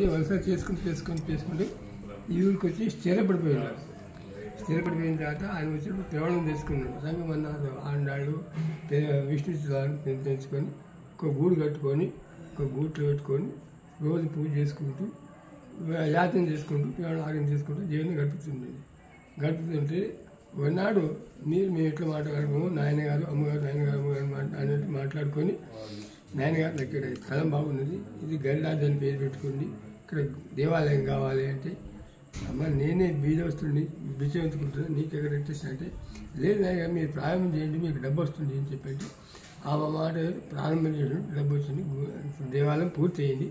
వలస చేసుకుంటూ ఈ ఊరికి వచ్చి స్థిరపడిపోయినాడు. స్థిరపడిపోయిన తర్వాత ఆయన వచ్చినప్పుడు త్రివణం చేసుకున్నాడు. సంఘం అన్నారు ఆండాళ్ళు విష్ణు తెంచుకొని ఒక గూడు కట్టుకొని ఒక గూట్లో పెట్టుకొని రోజు పూజ చేసుకుంటూ యాచన చేసుకుంటూ త్రివణం ఆగం చేసుకుంటూ జీవనం గడుపుతుంటే ఒకనాడు మేము ఎట్లా మాట్లాడుకోము నాయనగారు అమ్మగారు అన్నట్టు మాట్లాడుకొని నాయనగారు ఇక్కడ స్థలం బాగున్నది, ఇది గరిరాజు అని పేరు పెట్టుకోండి, ఇక్కడ దేవాలయం కావాలి అంటే అమ్మ నేనే బీదవస్తుడిని బిచ్చవెత్తుకుంటున్నాను, నీకు ఎక్కడ ఇంట్రెస్ట్ అంటే లేదు నాయన మీరు ప్రారంభం చేయండి మీకు డబ్బు వస్తుంది అని చెప్పండి. ఆ మాట ప్రారంభం చేయడం డబ్బు వచ్చింది, దేవాలయం పూర్తి అయింది,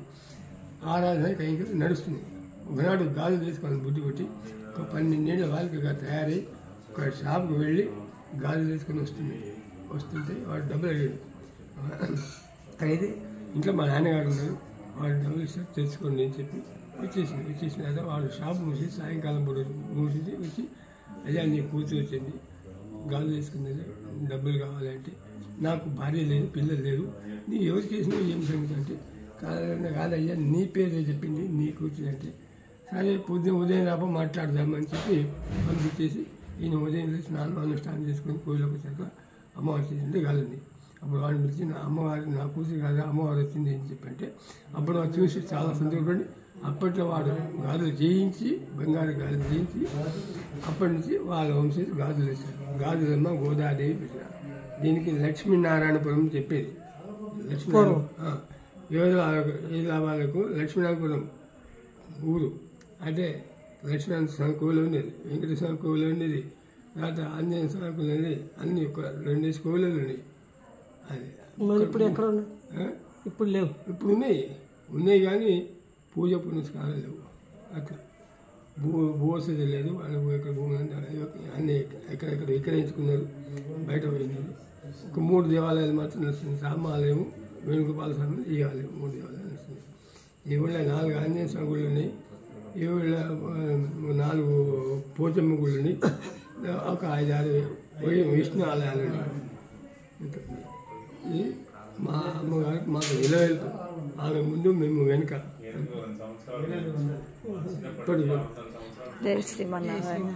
ఆరాధన కైకి నడుస్తుంది. ఒకనాడు గాజులు వేసుకోవాలని బుద్ధి కొట్టి ఒక 12 ఏళ్ళ వాళ్ళకి తయారై ఒక షాప్కి వెళ్ళి గాజులు వేసుకొని వస్తుంటే వాడు డబ్బులు అడిగాడు. అయితే ఇంట్లో మా నాన్నగారు ఉన్నారు, వాడు డబ్బులు ఇస్తే తెచ్చుకోండి అని చెప్పి వచ్చేసిన తర్వాత వాడు షాప్ మూసి సాయంకాలం పూట మూసి వచ్చి అయ్యా నీ కూతురు వచ్చింది గాజులు వేసుకున్నది డబ్బులు కావాలంటే నాకు భార్య లేదు పిల్లలు లేదు, నీ ఎవరు చేసినా ఏం సంగతి అంటే కాదయ్యా నీ పేరే చెప్పింది నీ కూతురు అంటే సరే ఉదయం రాప మాట్లాడదామని చెప్పి పంపించేసి ఈయన ఉదయం లేచి స్నానం చేసుకొని పూజలోకి వచ్చాక అమ్మవారు చేసింటే కాదండి. అప్పుడు వాడిని పిలిచి నా అమ్మవారు నా కూతురు కాదా అమ్మవారు వచ్చింది అని చెప్పంటే అప్పుడు వాడు చూసి చాలా సంతోషపడి అప్పట్లో వాడు గాజులు చేయించి బంగారు గాజులు చేయించి అప్పటి నుంచి వాళ్ళ వంశీ గాజులు వేశారు. గాజులమ్మ గోదాదేవి పెట్టినారు. దీనికి లక్ష్మీనారాయణపురం చెప్పేది. వాళ్ళకు లక్ష్మీనారాయణపురం ఊరు అంటే లక్ష్మీనారాయణ స్వామి కోవిలు ఉండేది, వెంకటేశ్వర స్వామి కోవిలు ఉండేది, తర్వాత ఆంజనేయ స్వామి కోవిలు ఉండేది, అన్ని ఒక 2 కోవిలు ఉన్నాయి. అది ఇప్పుడు ఎక్కడ ఇప్పుడు లేవు, ఇప్పుడు ఉన్నాయి కానీ పూజ పునస్కారాలు లేవు. అట్లా భూవసతి లేదు, వాళ్ళకు ఇక్కడ భూములు అన్నీ ఎక్కడెక్కడ విక్రయించుకున్నారు, బయట పోయినారు. ఒక 3 దేవాలయాలు మాత్రం నడుస్తుంది. రామాలయం, వేణుగోపాల స్వామి ఈ ఆలయం 3 దేవాలయాలు నడుస్తుంది. ఈ ఊళ్ళో 4 ఆంజనేయ స్వామి గుళ్ళు ఉన్నాయి, ఈ ఊళ్ళో 4 పోచమ్మ గుళ్ళు ఉన్నాయి, ఒక 5-6 విష్ణు ఆలయాలు ఉన్నాయి. ఇది మా అమ్మగారు మాకు నిలవెళ్తూ ఆమె ముందు మేము వెనుక. జై శ్రీమన్నారాయణ.